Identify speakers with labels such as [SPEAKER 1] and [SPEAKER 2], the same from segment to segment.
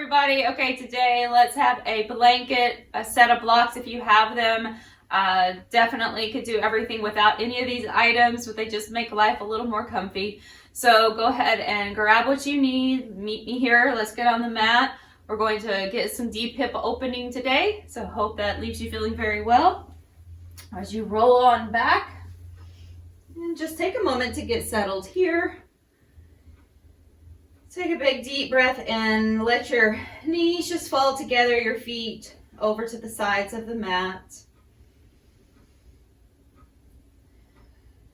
[SPEAKER 1] everybody. Okay, today let's have a blanket, a set of blocks if you have them. Definitely could do everything without any of these items, but they just make life a little more comfy. So go ahead and grab what you need. Meet me here. Let's get on the mat. We're going to get some deep hip opening today. So hope that leaves you feeling very well. As you roll on back, and just take a moment to get settled here. Take a big deep breath and let your knees just fall together, your feet over to the sides of the mat.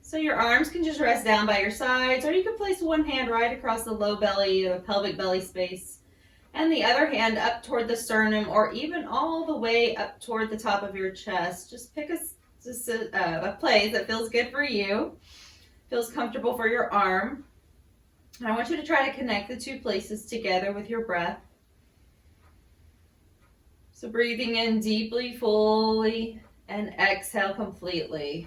[SPEAKER 1] So your arms can just rest down by your sides, or you can place one hand right across the low belly, the pelvic belly space, and the other hand up toward the sternum, or even all the way up toward the top of your chest. Just pick a place that feels good for you, feels comfortable for your arm. I want you to try to connect the two places together with your breath. So breathing in deeply, fully, and exhale completely.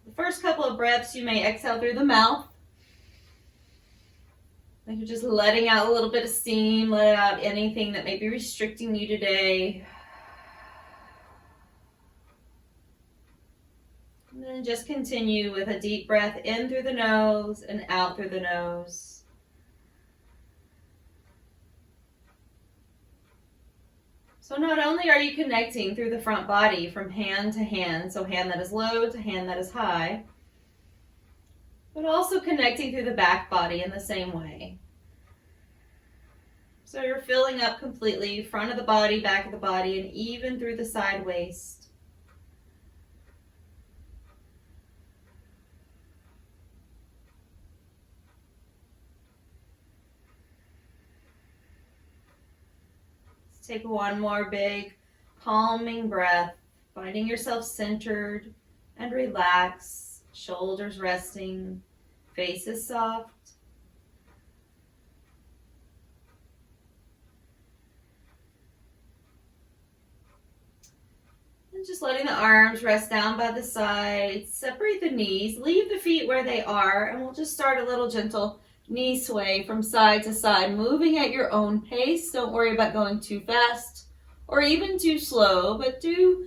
[SPEAKER 1] The first couple of breaths you may exhale through the mouth. Like you're just letting out a little bit of steam, let out anything that may be restricting you today. And then just continue with a deep breath in through the nose and out through the nose. So not only are you connecting through the front body from hand to hand, so hand that is low to hand that is high, but also connecting through the back body in the same way. So you're filling up completely, front of the body, back of the body, and even through the side waist. Take one more big calming breath, finding yourself centered and relaxed, shoulders resting, face is soft. And just letting the arms rest down by the sides, separate the knees, leave the feet where they are, and we'll just start a little gentle knee sway from side to side, moving at your own pace. Don't worry about going too fast or even too slow, but do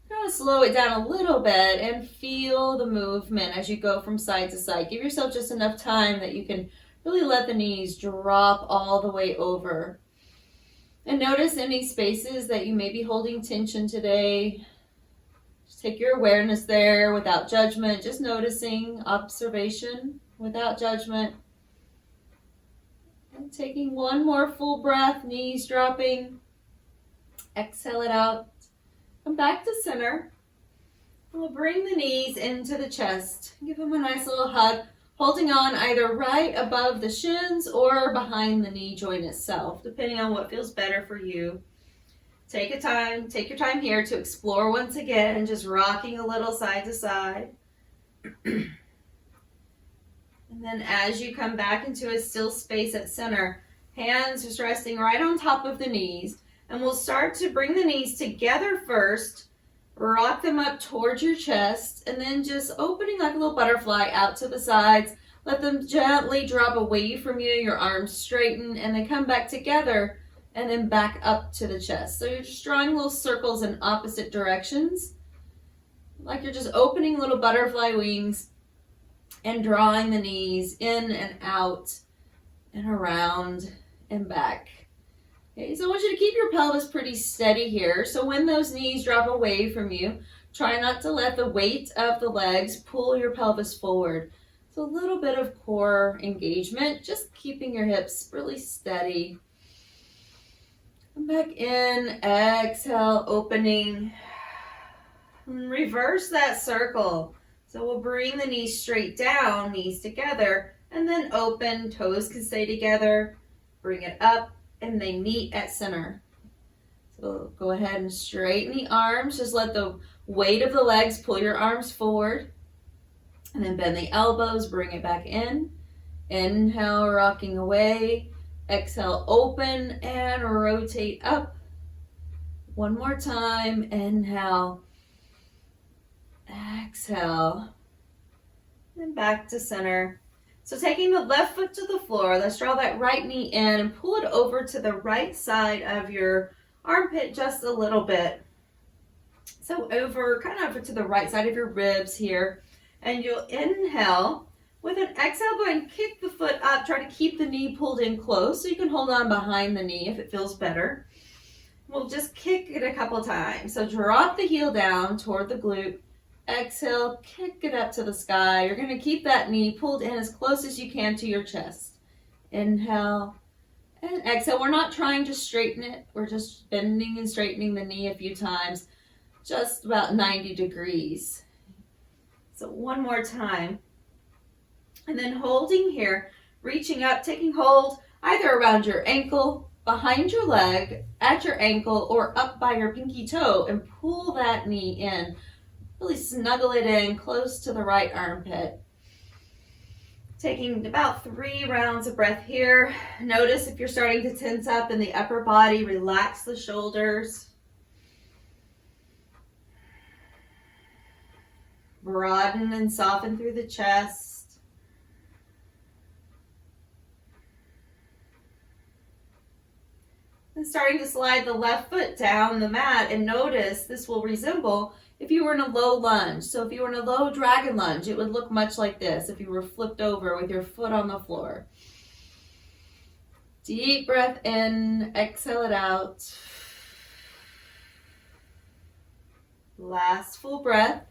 [SPEAKER 1] kind of slow it down a little bit and feel the movement as you go from side to side. Give yourself just enough time that you can really let the knees drop all the way over. And notice any spaces that you may be holding tension today. Just take your awareness there without judgment, just noticing, observation without judgment. And taking one more full breath, knees dropping. Exhale it out. Come back to center. We'll bring the knees into the chest. Give them a nice little hug, holding on either right above the shins or behind the knee joint itself, depending on what feels better for you. Take your time here to explore once again, just rocking a little side to side. And then as you come back into a still space at center, hands just resting right on top of the knees. And we'll start to bring the knees together first, rock them up towards your chest, and then just opening like a little butterfly out to the sides. Let them gently drop away from you, your arms straighten, and they come back together and then back up to the chest. So you're just drawing little circles in opposite directions, like you're just opening little butterfly wings and drawing the knees in and out and around and back. Okay, so I want you to keep your pelvis pretty steady here. So when those knees drop away from you, try not to let the weight of the legs pull your pelvis forward. So a little bit of core engagement, just keeping your hips really steady. Come back in, exhale, opening. And reverse that circle. So we'll bring the knees straight down, knees together, and then open, toes can stay together. Bring it up, and they meet at center. So go ahead and straighten the arms. Just let the weight of the legs pull your arms forward. And then bend the elbows, bring it back in. Inhale, rocking away. Exhale, open and rotate up. One more time. Inhale. Exhale. And back to center. So taking the left foot to the floor, let's draw that right knee in and pull it over to the right side of your armpit just a little bit. So kind of over to the right side of your ribs here. And you'll inhale. With an exhale, go ahead and kick the foot up. Try to keep the knee pulled in close so you can hold on behind the knee if it feels better. We'll just kick it a couple times. So drop the heel down toward the glute. Exhale, kick it up to the sky. You're going to keep that knee pulled in as close as you can to your chest. Inhale and exhale. We're not trying to straighten it. We're just bending and straightening the knee a few times, just about 90 degrees. So one more time. And then holding here, reaching up, taking hold either around your ankle, behind your leg, at your ankle, or up by your pinky toe, and pull that knee in. Really snuggle it in close to the right armpit. Taking about 3 rounds of breath here. Notice if you're starting to tense up in the upper body, relax the shoulders. Broaden and soften through the chest. And starting to slide the left foot down the mat, and notice this will resemble if you were in a low lunge. So if you were in a low dragon lunge, it would look much like this if you were flipped over with your foot on the floor. Deep breath in, exhale it out. Last full breath.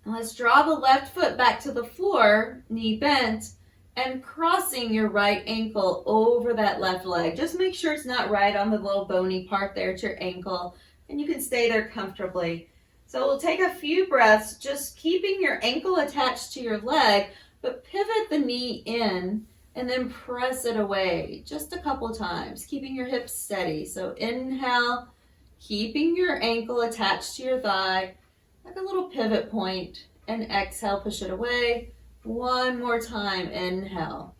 [SPEAKER 1] And let's draw the left foot back to the floor, knee bent, and crossing your right ankle over that left leg. Just make sure it's not right on the little bony part there at your ankle, and you can stay there comfortably. So we'll take a few breaths, just keeping your ankle attached to your leg, but pivot the knee in and then press it away just a couple times, keeping your hips steady. So inhale, keeping your ankle attached to your thigh, like a little pivot point, and exhale, push it away. One more time, inhale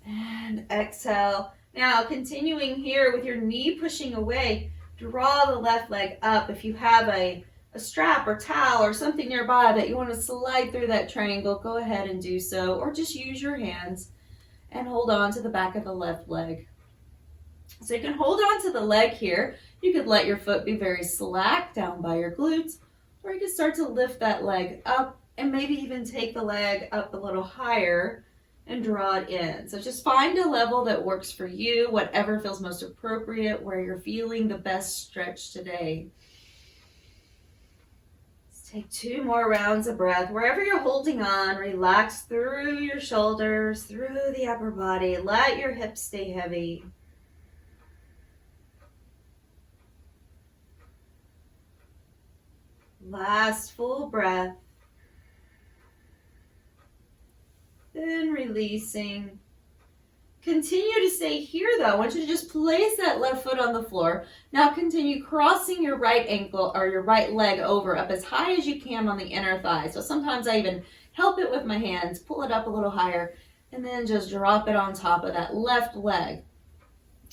[SPEAKER 1] and exhale. Now continuing here with your knee pushing away, draw the left leg up. If you have a strap or towel or something nearby that you want to slide through that triangle, go ahead and do so, or just use your hands and hold on to the back of the left leg. So you can hold on to the leg here. You could let your foot be very slack down by your glutes, or you can start to lift that leg up and maybe even take the leg up a little higher and draw it in. So just find a level that works for you, whatever feels most appropriate, where you're feeling the best stretch today. Let's take 2 more rounds of breath. Wherever you're holding on, relax through your shoulders, through the upper body. Let your hips stay heavy. Last full breath. Then releasing. Continue to stay here though. I want you to just place that left foot on the floor. Now continue crossing your right ankle or your right leg over up as high as you can on the inner thigh. So sometimes I even help it with my hands, pull it up a little higher, and then just drop it on top of that left leg.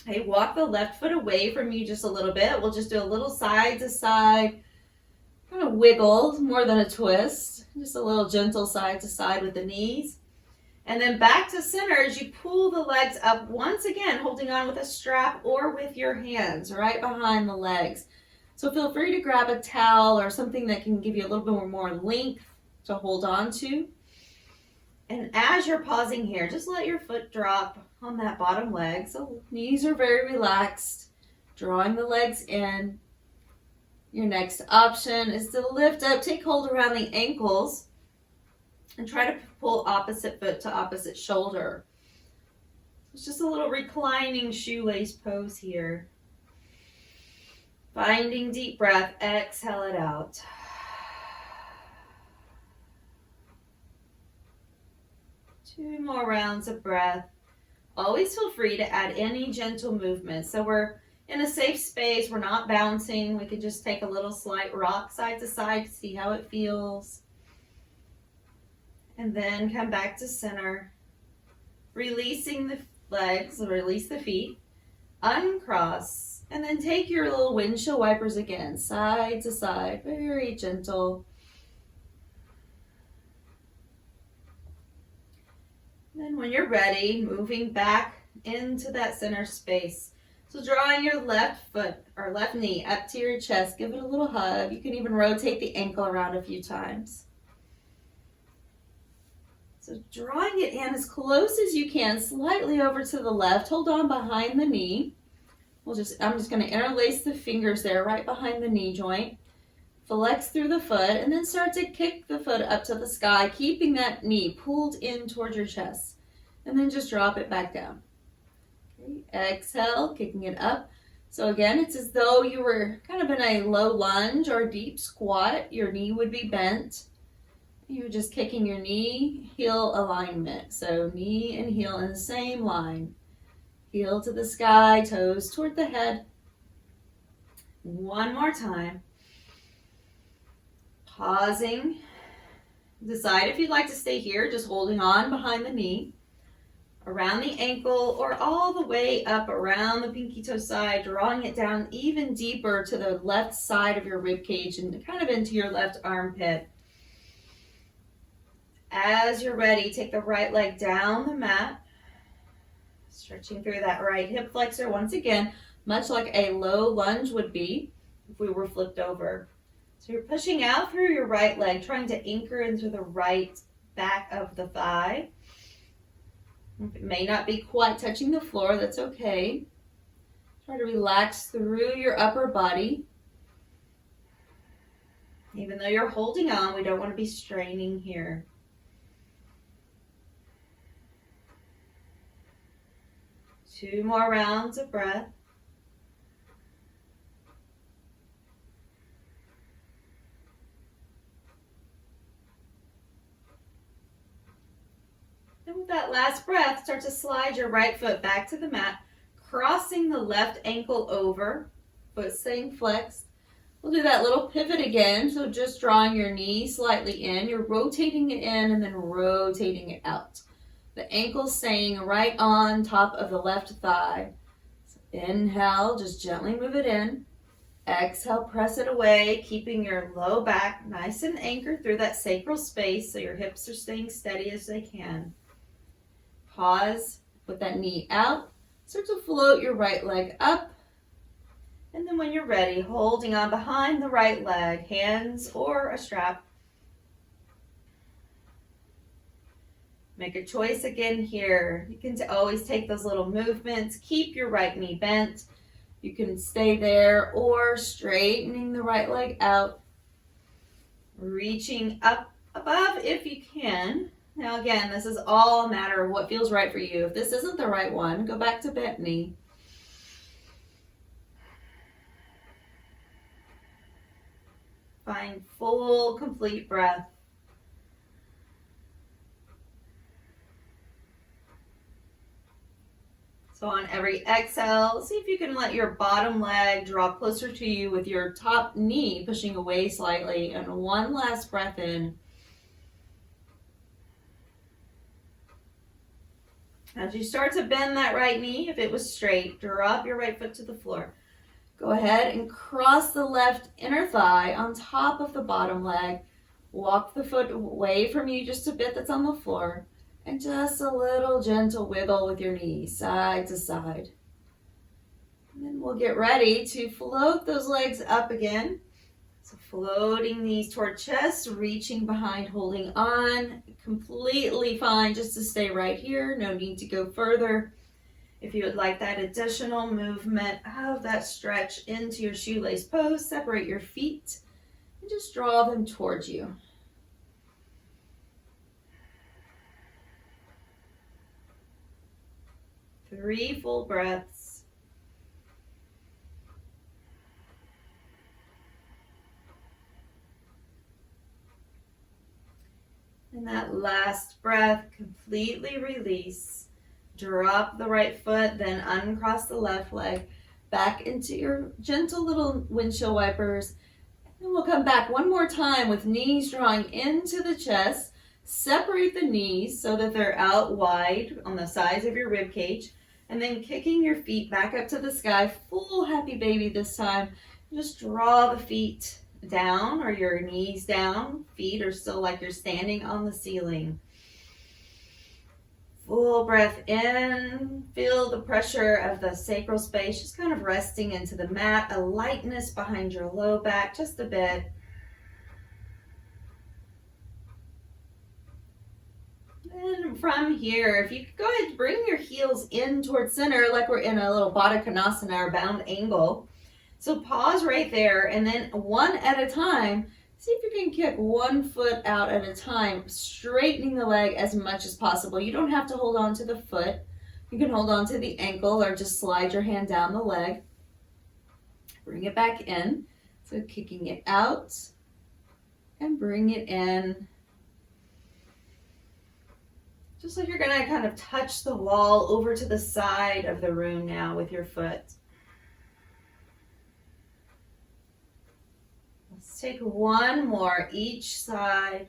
[SPEAKER 1] Okay, walk the left foot away from you just a little bit. We'll just do a little side to side, kind of wiggle more than a twist. Just a little gentle side to side with the knees. And then back to center as you pull the legs up once again, holding on with a strap or with your hands right behind the legs. So feel free to grab a towel or something that can give you a little bit more length to hold on to. And as you're pausing here, just let your foot drop on that bottom leg. So knees are very relaxed, drawing the legs in. Your next option is to lift up, take hold around the ankles, and try to pull opposite foot to opposite shoulder. It's just a little reclining shoelace pose here. Finding deep breath, exhale it out. Two more rounds of breath. Always feel free to add any gentle movement. So we're in a safe space, we're not bouncing. We could just take a little slight rock side to side to see how it feels. And then come back to center. Releasing the legs, release the feet. Uncross. And then take your little windshield wipers again, side to side, very gentle. And when you're ready, moving back into that center space. So drawing your left foot or left knee up to your chest, give it a little hug. You can even rotate the ankle around a few times. So drawing it in as close as you can, slightly over to the left. Hold on behind the knee. I'm just going to interlace the fingers there right behind the knee joint. Flex through the foot and then start to kick the foot up to the sky, keeping that knee pulled in towards your chest. And then just drop it back down. Okay. Exhale, kicking it up. So again, it's as though you were kind of in a low lunge or deep squat. Your knee would be bent. You're just kicking your knee, heel alignment. So knee and heel in the same line. Heel to the sky, toes toward the head. One more time. Pausing. Decide if you'd like to stay here, just holding on behind the knee, around the ankle, or all the way up around the pinky toe side, drawing it down even deeper to the left side of your rib cage and kind of into your left armpit. As you're ready, take the right leg down the mat, stretching through that right hip flexor once again, much like a low lunge would be if we were flipped over. So you're pushing out through your right leg, trying to anchor into the right back of the thigh. If it may not be quite touching the floor, that's okay. Try to relax through your upper body. Even though you're holding on, we don't want to be straining here. Two more rounds of breath. And with that last breath, start to slide your right foot back to the mat, crossing the left ankle over, foot staying flexed. We'll do that little pivot again, so just drawing your knee slightly in. You're rotating it in and then rotating it out. The ankle staying right on top of the left thigh. So inhale, just gently move it in. Exhale, press it away, keeping your low back nice and anchored through that sacral space so your hips are staying steady as they can. Pause, put that knee out. Start to float your right leg up. And then when you're ready, holding on behind the right leg, hands or a strap. Make a choice again here. You can always take those little movements. Keep your right knee bent. You can stay there or straightening the right leg out. Reaching up above if you can. Now again, this is all a matter of what feels right for you. If this isn't the right one, go back to bent knee. Find full, complete breath. So on every exhale, see if you can let your bottom leg draw closer to you with your top knee pushing away slightly. And one last breath in. As you start to bend that right knee, if it was straight, drop your right foot to the floor. Go ahead and cross the left inner thigh on top of the bottom leg. Walk the foot away from you just a bit that's on the floor. And just a little gentle wiggle with your knees, side to side. And then we'll get ready to float those legs up again. So floating these toward chest, reaching behind, holding on. Completely fine just to stay right here. No need to go further. If you would like that additional movement of that stretch into your shoelace pose, separate your feet and just draw them towards you. Three full breaths. And that last breath, completely release. Drop the right foot, then uncross the left leg back into your gentle little windshield wipers. And we'll come back one more time with knees drawing into the chest. Separate the knees so that they're out wide on the sides of your rib cage. And then kicking your feet back up to the sky, full happy baby this time. Just draw the feet down or your knees down. Feet are still like you're standing on the ceiling. full breath in. Feel the pressure of the sacral space, just kind of resting into the mat, a lightness behind your low back, just a bit. And from here, if you could go ahead and bring your heels in towards center like we're in a little Baddha Konasana or bound angle. So pause right there, and then one at a time, see if you can kick one foot out at a time, straightening the leg as much as possible. You don't have to hold on to the foot. You can hold on to the ankle or just slide your hand down the leg. Bring it back in. So kicking it out and bring it in. Just like you're gonna kind of touch the wall over to the side of the room now with your foot. Let's take one more each side.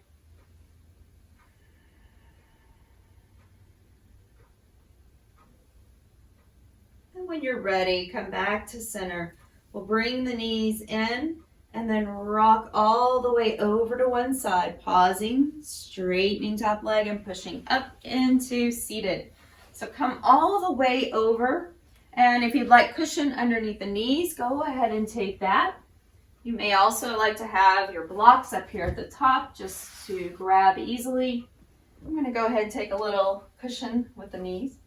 [SPEAKER 1] And when you're ready, come back to center. We'll bring the knees in and then rock all the way over to one side, pausing, straightening top leg and pushing up into seated. So come all the way over, and if you'd like cushion underneath the knees, go ahead and take that. You may also like to have your blocks up here at the top just to grab easily. I'm going to go ahead and take a little cushion with the knees.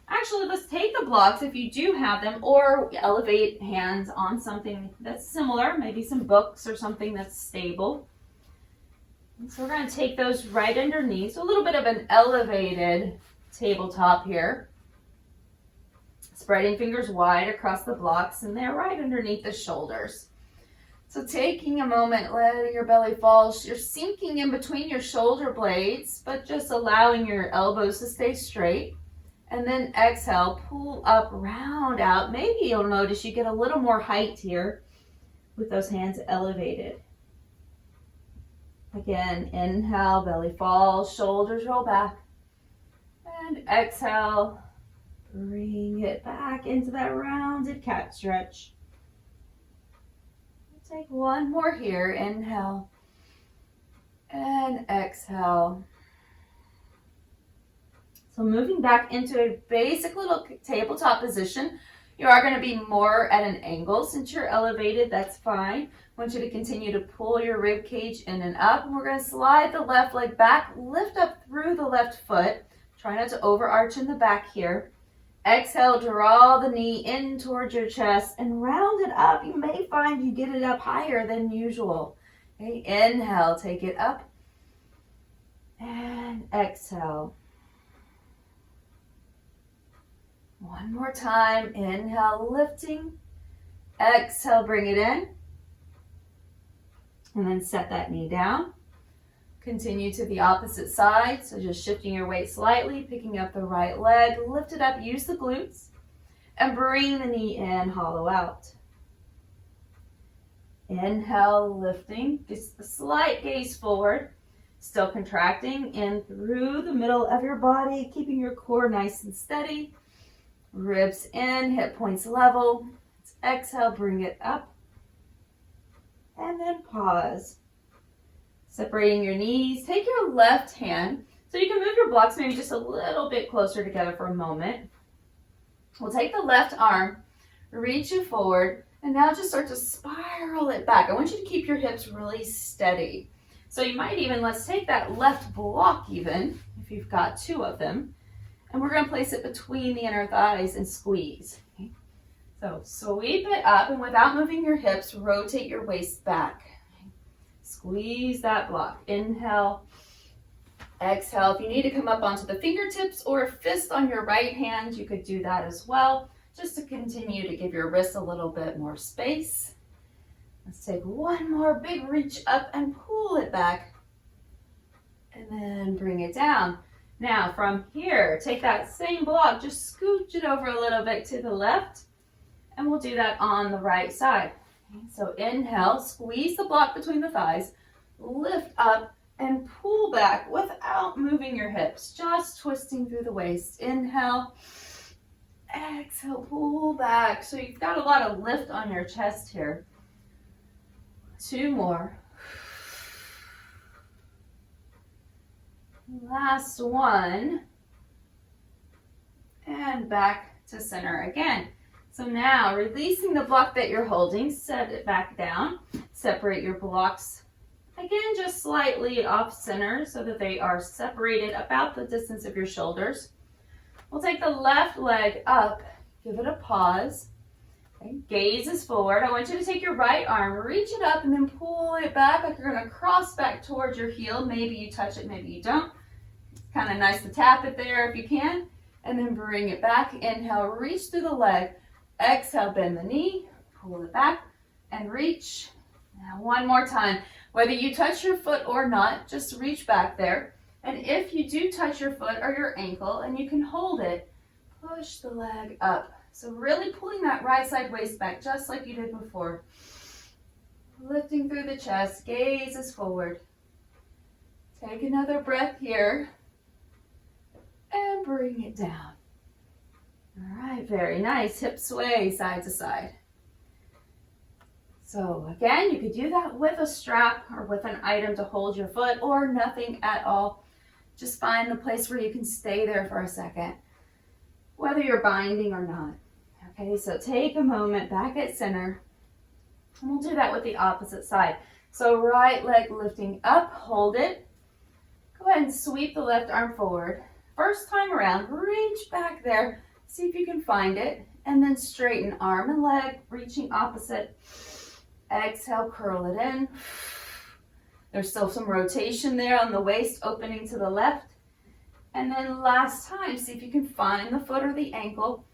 [SPEAKER 1] Actually, let's take the blocks if you do have them, or elevate hands on something that's similar, maybe some books or something that's stable. And so we're going to take those right underneath, so a little bit of an elevated tabletop here. Spreading fingers wide across the blocks, and they're right underneath the shoulders. So taking a moment, letting your belly fall, you're sinking in between your shoulder blades, but just allowing your elbows to stay straight. And then exhale, pull up, round out. Maybe you'll notice you get a little more height here with those hands elevated. Again, inhale, belly falls, shoulders roll back. And exhale, bring it back into that rounded cat stretch. Take one more here, inhale, and exhale. So moving back into a basic little tabletop position, you are going to be more at an angle. Since you're elevated, that's fine. I want you to continue to pull your rib cage in and up. We're going to slide the left leg back, lift up through the left foot. Try not to overarch in the back here. Exhale, draw the knee in towards your chest and round it up. You may find you get it up higher than usual. Okay, inhale, take it up. And exhale. One more time. Inhale, lifting. Exhale, bring it in. And then set that knee down. Continue to the opposite side. So just shifting your weight slightly, picking up the right leg, lift it up, use the glutes, and bring the knee in, hollow out. Inhale, lifting, just a slight gaze forward, still contracting in through the middle of your body, keeping your core nice and steady. Ribs in, hip points level. Exhale, bring it up. And then pause. Separating your knees. Take your left hand, so you can move your blocks maybe just a little bit closer together for a moment. We'll take the left arm, reach it forward, and now just start to spiral it back. I want you to keep your hips really steady. So you might even, let's take that left block even, if you've got two of them, and we're going to place it between the inner thighs and squeeze. Okay? So sweep it up, and without moving your hips, rotate your waist back. Squeeze that block. Inhale, exhale. If you need to come up onto the fingertips or a fist on your right hand, you could do that as well, just to continue to give your wrists a little bit more space. Let's take one more big reach up and pull it back, and then bring it down. Now from here, take that same block, just scooch it over a little bit to the left, and we'll do that on the right side. So inhale, squeeze the block between the thighs, lift up and pull back without moving your hips, just twisting through the waist. Inhale, exhale, pull back. So you've got a lot of lift on your chest here. Two more. Last one. and back to center again. So now, releasing the block that you're holding, set it back down. Separate your blocks, again, just slightly off center so that they are separated about the distance of your shoulders. We'll take the left leg up, give it a pause. Okay, gaze is forward. I want you to take your right arm, reach it up, and then pull it back like you're going to cross back towards your heel. Maybe you touch it, maybe you don't. It's kind of nice to tap it there if you can. And then bring it back. Inhale, reach through the leg. Exhale, bend the knee, pull it back, and reach. Now, one more time. Whether you touch your foot or not, just reach back there. And if you do touch your foot or your ankle and you can hold it, push the leg up. So really pulling that right side waist back just like you did before. Lifting through the chest, gaze is forward. Take another breath here and bring it down. All right, very nice. Hip sway side to side. So again, you could do that with a strap or with an item to hold your foot or nothing at all. Just find the place where you can stay there for a second, whether you're binding or not. Okay, so take a moment back at center, and we'll do that with the opposite side. So right leg lifting up, hold it. Go ahead and sweep the left arm forward. First time around, reach back there, see if you can find it, and then straighten arm and leg, reaching opposite. Exhale, curl it in. There's still some rotation there on the waist, opening to the left. And then last time, see if you can find the foot or the ankle.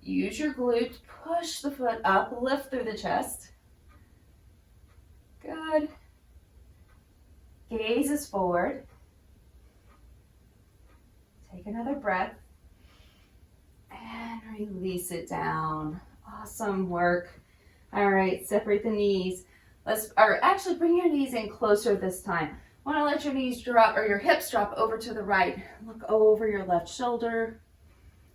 [SPEAKER 1] Use your glute, push the foot up, lift through the chest. Good. Gaze is forward. Take another breath. And release it down. Awesome work. All right, separate the knees. Actually bring your knees in closer this time. Want to let your knees drop, or your hips drop over to the right. Look over your left shoulder,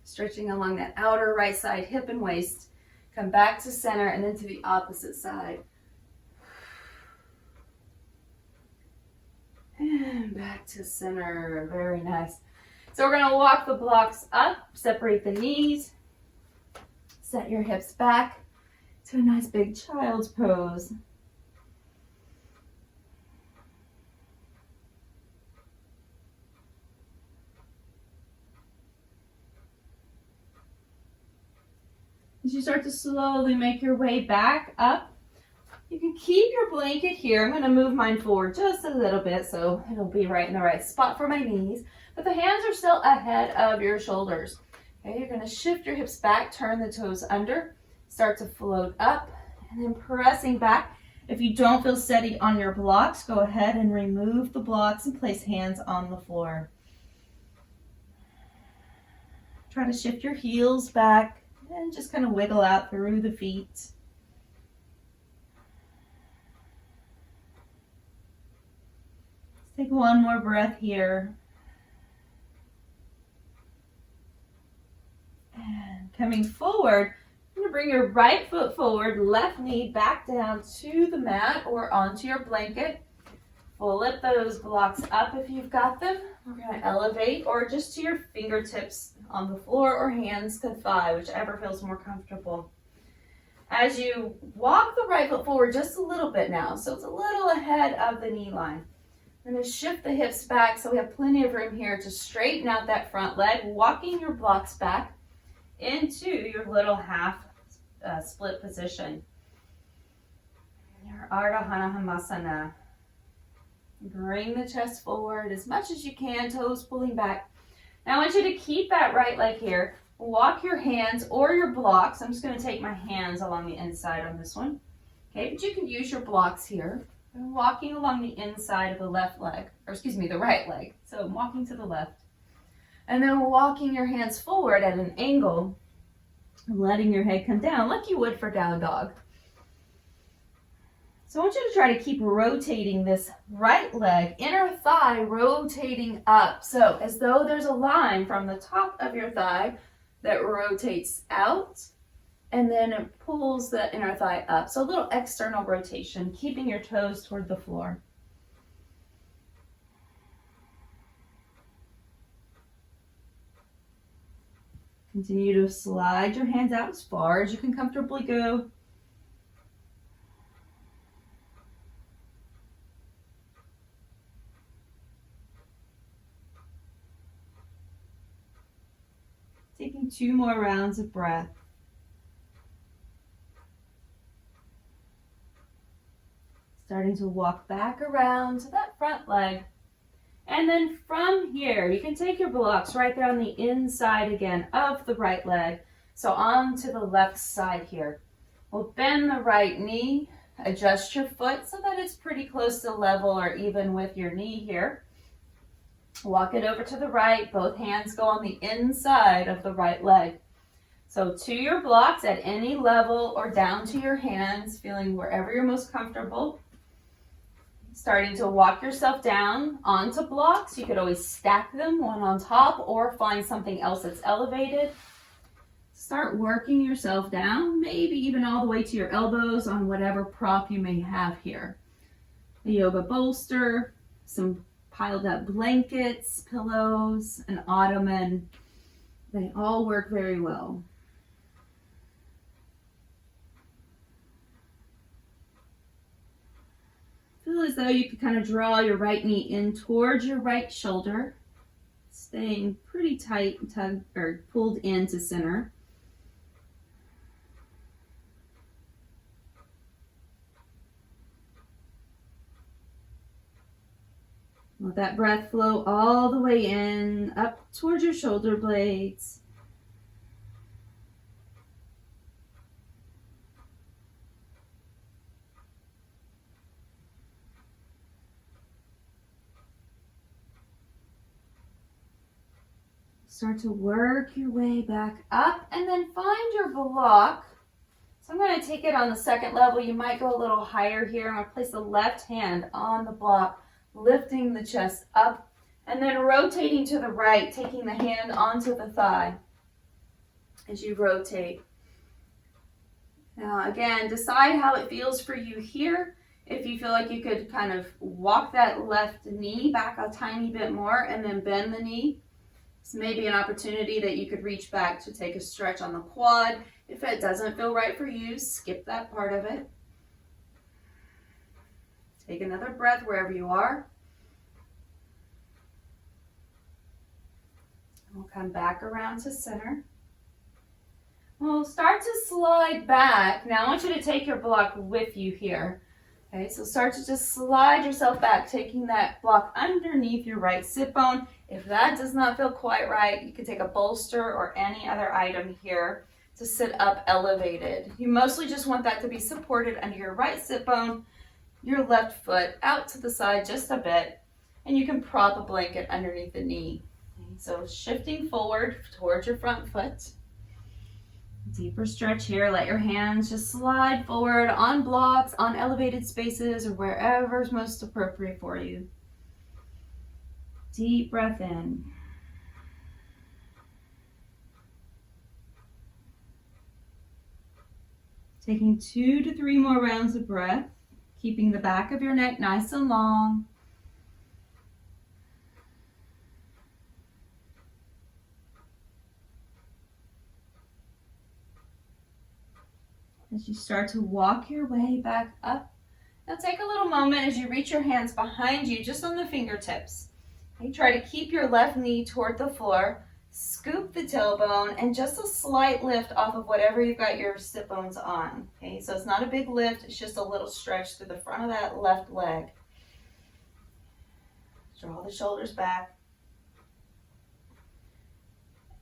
[SPEAKER 1] stretching along that outer right side, hip and waist. Come back to center and then to the opposite side. And back to center, very nice. So we're gonna walk the blocks up, separate the knees, set your hips back to a nice big child's pose. As you start to slowly make your way back up, you can keep your blanket here. I'm going to move mine forward just a little bit so it'll be right in the right spot for my knees. But the hands are still ahead of your shoulders. Okay, you're going to shift your hips back, turn the toes under, start to float up, and then pressing back. If you don't feel steady on your blocks, go ahead and remove the blocks and place hands on the floor. Try to shift your heels back and just kind of wiggle out through the feet. Take one more breath here. And coming forward, you're going to bring your right foot forward, left knee back down to the mat or onto your blanket. We'll lift those blocks up if you've got them. We're going to elevate or just to your fingertips on the floor or hands to thigh, whichever feels more comfortable. As you walk the right foot forward just a little bit now, so it's a little ahead of the knee line. I'm going to shift the hips back so we have plenty of room here to straighten out that front leg, walking your blocks back into your little half split position. Your Ardha Hanumasana. Bring the chest forward as much as you can, toes pulling back. Now I want you to keep that right leg here. Walk your hands or your blocks. I'm just going to take my hands along the inside on this one. Okay, but you can use your blocks here. I'm walking along the inside of the left leg, or excuse me, the right leg. So I'm walking to the left. And then walking your hands forward at an angle, letting your head come down like you would for down dog. So I want you to try to keep rotating this right leg, inner thigh rotating up. So as though there's a line from the top of your thigh that rotates out and then it pulls the inner thigh up. So a little external rotation, keeping your toes toward the floor. Continue to slide your hands out as far as you can comfortably go. Taking 2 more rounds of breath. Starting to walk back around to that front leg. And then from here, you can take your blocks right there on the inside again of the right leg. So on to the left side here. We'll bend the right knee, adjust your foot so that it's pretty close to level or even with your knee here. Walk it over to the right. Both hands go on the inside of the right leg. So to your blocks at any level or down to your hands, feeling wherever you're most comfortable. Starting to walk yourself down onto blocks. You could always stack them one on top or find something else that's elevated. Start working yourself down, maybe even all the way to your elbows on whatever prop you may have here. A yoga bolster, some piled up blankets, pillows, an ottoman. They all work very well. Feel as though you could kind of draw your right knee in towards your right shoulder, staying pretty tight, tugged or pulled into center. Let that breath flow all the way in, up towards your shoulder blades. Start to work your way back up and then find your block. So I'm going to take it on the second level. You might go a little higher here. I'm going to place the left hand on the block, lifting the chest up, and then rotating to the right, taking the hand onto the thigh as you rotate. Now again, decide how it feels for you here. If you feel like you could kind of walk that left knee back a tiny bit more and then bend the knee. This may be an opportunity that you could reach back to take a stretch on the quad. If it doesn't feel right for you, skip that part of it. Take another breath wherever you are. We'll come back around to center. We'll start to slide back. Now I want you to take your block with you here. Okay, so start to just slide yourself back, taking that block underneath your right sit bone. If that does not feel quite right, you can take a bolster or any other item here to sit up elevated. You mostly just want that to be supported under your right sit bone, your left foot out to the side just a bit, and you can prop a blanket underneath the knee. Okay, so shifting forward towards your front foot. Deeper stretch here. Let your hands just slide forward on blocks, on elevated spaces, or wherever is most appropriate for you. Deep breath in. Taking 2 to 3 more rounds of breath, keeping the back of your neck nice and long. As you start to walk your way back up, now take a little moment as you reach your hands behind you, just on the fingertips. Okay, try to keep your left knee toward the floor, scoop the tailbone, and just a slight lift off of whatever you've got your sit bones on. Okay, so it's not a big lift, it's just a little stretch through the front of that left leg. Draw the shoulders back.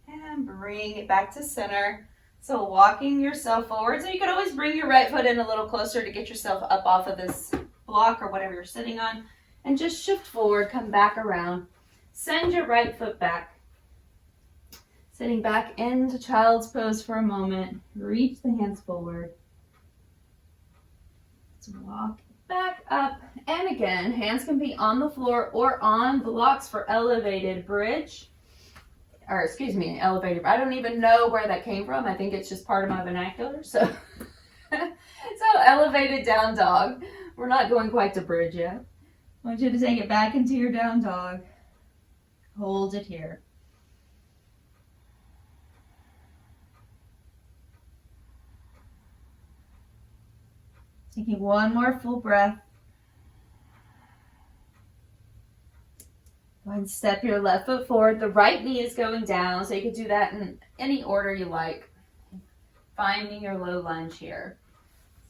[SPEAKER 1] And bring it back to center. So walking yourself forward. So you could always bring your right foot in a little closer to get yourself up off of this block or whatever you're sitting on. And just shift forward, come back around. Send your right foot back. Sitting back into child's pose for a moment. Reach the hands forward. Let's walk back up. And again, hands can be on the floor or on blocks for elevated bridge. Or excuse me, elevated. I don't even know where that came from. I think it's just part of my vernacular. So, elevated down dog. We're not going quite to bridge yet. I want you to take it back into your down dog. Hold it here. Taking one more full breath. Go ahead and step your left foot forward. The right knee is going down, so you can do that in any order you like. Finding your low lunge here.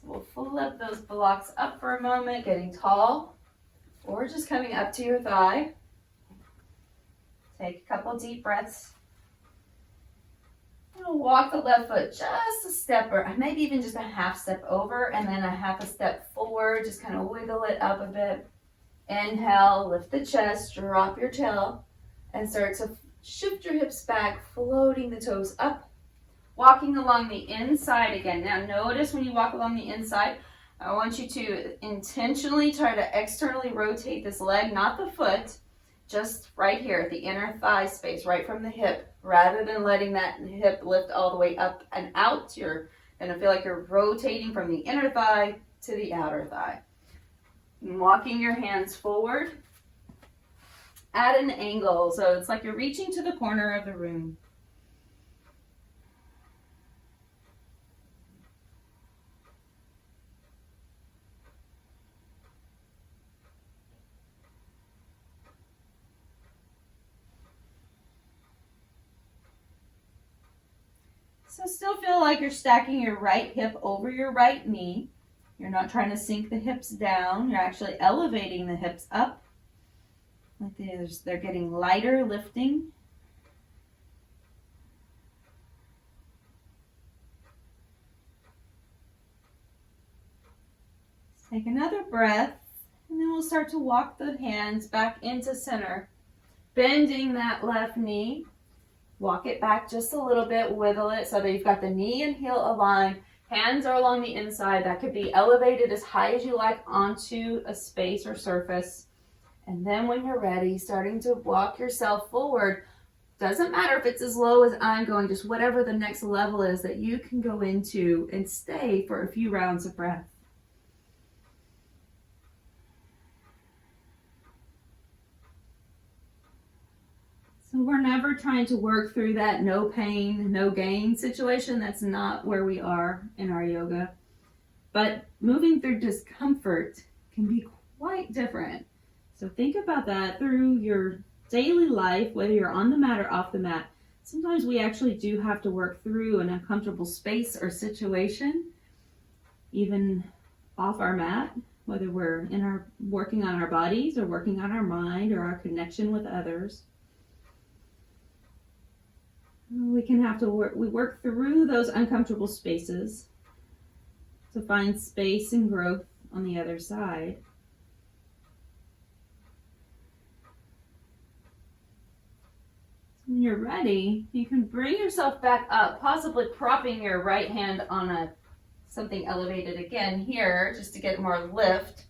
[SPEAKER 1] So we'll flip those blocks up for a moment, getting tall, or just coming up to your thigh. Take a couple deep breaths. We'll walk the left foot just a step, or maybe even just a half step over, and then a half a step forward. Just kind of wiggle it up a bit. Inhale, lift the chest, drop your tail, and start to shift your hips back, floating the toes up, walking along the inside again. Now notice when you walk along the inside, I want you to intentionally try to externally rotate this leg, not the foot, just right here at the inner thigh space, right from the hip, rather than letting that hip lift all the way up and out. You're going to feel like you're rotating from the inner thigh to the outer thigh. Walking your hands forward at an angle, so it's like you're reaching to the corner of the room. So still feel like you're stacking your right hip over your right knee. You're not trying to sink the hips down. You're actually elevating the hips up. Like they're getting lighter, lifting. Take another breath, and then we'll start to walk the hands back into center. Bending that left knee. Walk it back just a little bit, wiggle it so that you've got the knee and heel aligned. Hands are along the inside. That could be elevated as high as you like onto a space or surface. And then when you're ready, starting to walk yourself forward. Doesn't matter if it's as low as I'm going, just whatever the next level is that you can go into and stay for a few rounds of breath. So we're never trying to work through that no pain, no gain situation. That's not where we are in our yoga. But moving through discomfort can be quite different. So think about that through your daily life, whether you're on the mat or off the mat. Sometimes we actually do have to work through an uncomfortable space or situation, even off our mat, whether we're working on our bodies or working on our mind or our connection with others. We work through those uncomfortable spaces to find space and growth on the other side. When you're ready, you can bring yourself back up, possibly propping your right hand on something elevated again here, just to get more lift.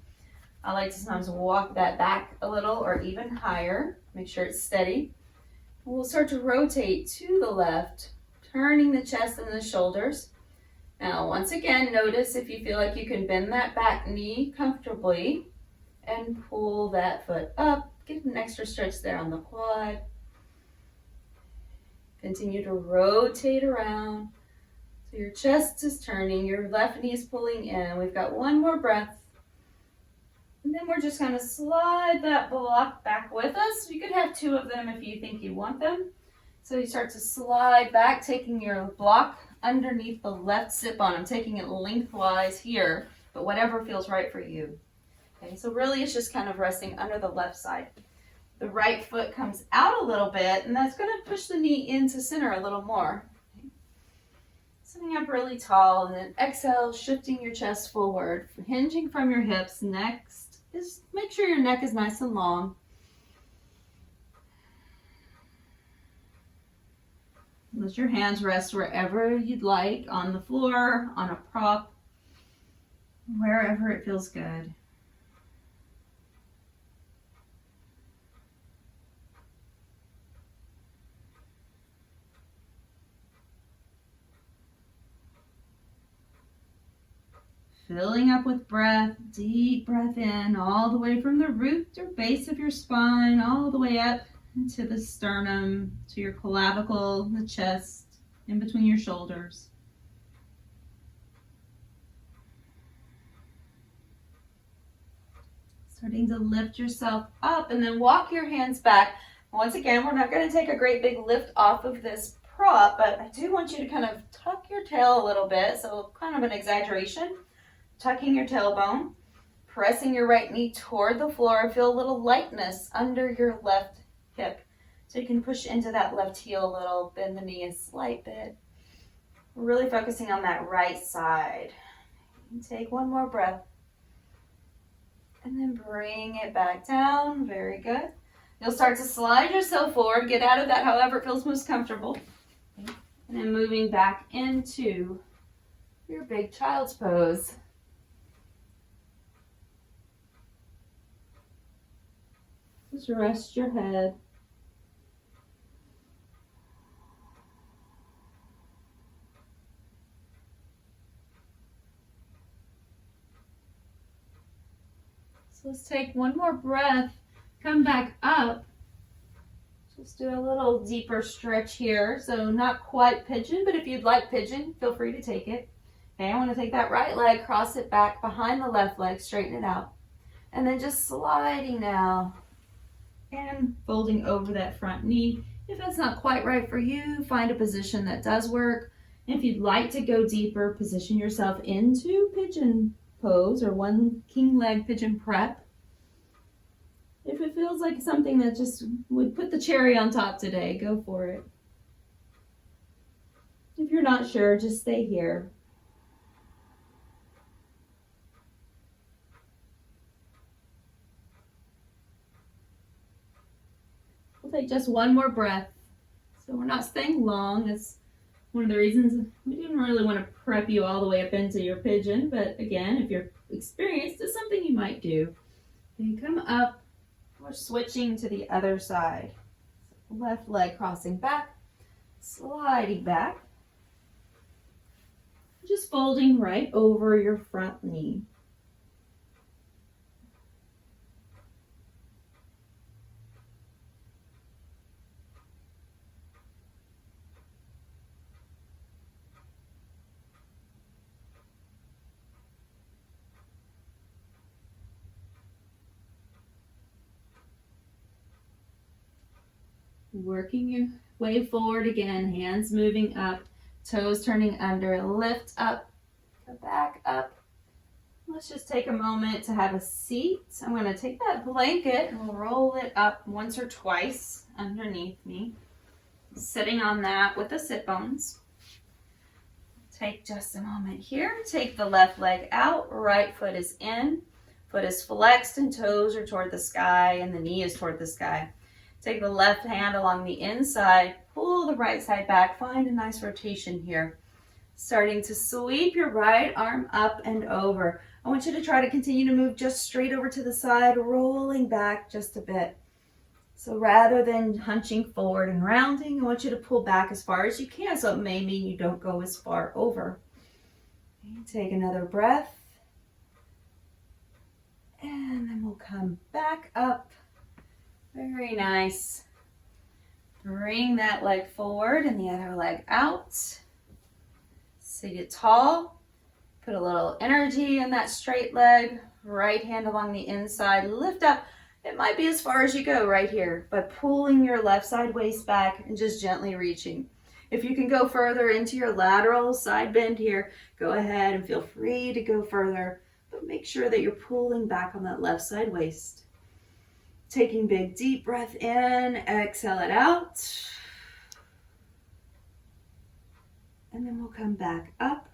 [SPEAKER 1] I like to sometimes walk that back a little or even higher. Make sure it's steady. We'll start to rotate to the left, turning the chest and the shoulders. Now, once again, notice if you feel like you can bend that back knee comfortably and pull that foot up. Get an extra stretch there on the quad. Continue to rotate around. So your chest is turning, your left knee is pulling in. We've got one more breath. And then we're just going to slide that block back with us. You could have two of them if you think you want them. So you start to slide back, taking your block underneath the left sit bone. I'm taking it lengthwise here, but whatever feels right for you. Okay, so really it's just kind of resting under the left side. The right foot comes out a little bit, and that's going to push the knee into center a little more. Okay. Sitting up really tall, and then exhale, shifting your chest forward, hinging from your hips. Next is make sure your neck is nice and long. Let your hands rest wherever you'd like, on the floor, on a prop, wherever it feels good. Filling up with breath, deep breath in, all the way from the root or base of your spine, all the way up into the sternum, to your clavicle, the chest, in between your shoulders. Starting to lift yourself up and then walk your hands back. Once again, we're not going to take a great big lift off of this prop, but I do want you to kind of tuck your tail a little bit. So kind of an exaggeration. Tucking your tailbone, pressing your right knee toward the floor. Feel a little lightness under your left hip. So you can push into that left heel a little, bend the knee a slight bit. We're really focusing on that right side. Take one more breath. And then bring it back down. Very good. You'll start to slide yourself forward. Get out of that however it feels most comfortable. And then moving back into your big child's pose. Just rest your head. So let's take one more breath. Come back up. Just do a little deeper stretch here. So not quite pigeon, but if you'd like pigeon, feel free to take it. Okay, I want to take that right leg, cross it back behind the left leg, straighten it out. And then just sliding now. And folding over that front knee. If that's not quite right for you, find a position that does work. If you'd like to go deeper, position yourself into pigeon pose or one king leg pigeon prep. If it feels like something that just would put the cherry on top today, go for it. If you're not sure, just stay here. We'll take just one more breath. So we're not staying long. That's one of the reasons we didn't really want to prep you all the way up into your pigeon. But again, if you're experienced, it's something you might do. Then you come up. We're switching to the other side. Left leg crossing back, sliding back. Just folding right over your front knee. Working your way forward again, hands moving up, toes turning under, lift up, go back up. Let's just take a moment to have a seat. I'm going to take that blanket and roll it up once or twice underneath me, sitting on that with the sit bones. Take just a moment here. Take the left leg out, right foot is in, foot is flexed and toes are toward the sky and the knee is toward the sky. Take the left hand along the inside, pull the right side back, find a nice rotation here. Starting to sweep your right arm up and over. I want you to try to continue to move just straight over to the side, rolling back just a bit. So rather than hunching forward and rounding, I want you to pull back as far as you can, so it may mean you don't go as far over. Okay, take another breath. And then we'll come back up. Very nice. Bring that leg forward and the other leg out. Sit tall. Put a little energy in that straight leg. Right hand along the inside. Lift up. It might be as far as you go right here, but pulling your left side waist back and just gently reaching. If you can go further into your lateral side bend here, go ahead and feel free to go further, but make sure that you're pulling back on that left side waist. Taking big deep breath in, exhale it out. And then we'll come back up.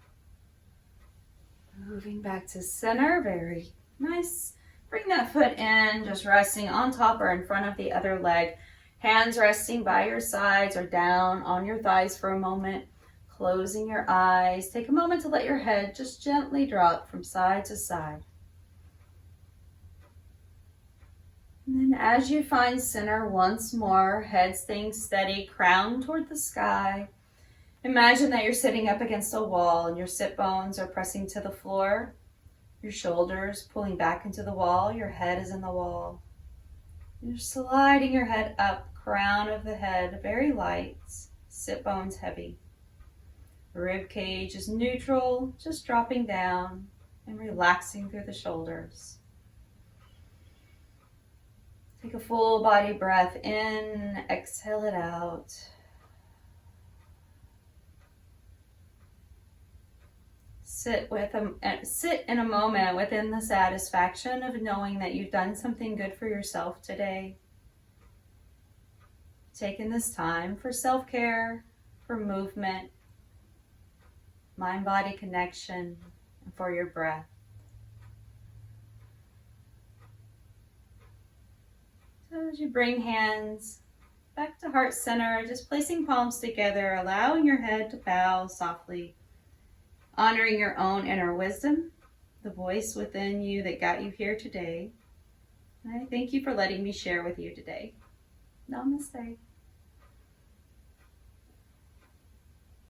[SPEAKER 1] Moving back to center, very nice. Bring that foot in, just resting on top or in front of the other leg. Hands resting by your sides or down on your thighs for a moment. Closing your eyes. Take a moment to let your head just gently drop from side to side. And then as you find center once more, head staying steady, crown toward the sky. Imagine that you're sitting up against a wall and your sit bones are pressing to the floor. Your shoulders pulling back into the wall, your head is in the wall. You're sliding your head up, crown of the head very light, sit bones heavy. Rib cage is neutral, just dropping down and relaxing through the shoulders. Take a full body breath in, exhale it out. Sit in a moment within the satisfaction of knowing that you've done something good for yourself today. Taking this time for self-care, for movement, mind-body connection, and for your breath. So as you bring hands back to heart center, just placing palms together, allowing your head to bow softly, honoring your own inner wisdom, the voice within you that got you here today. And I thank you for letting me share with you today. Namaste.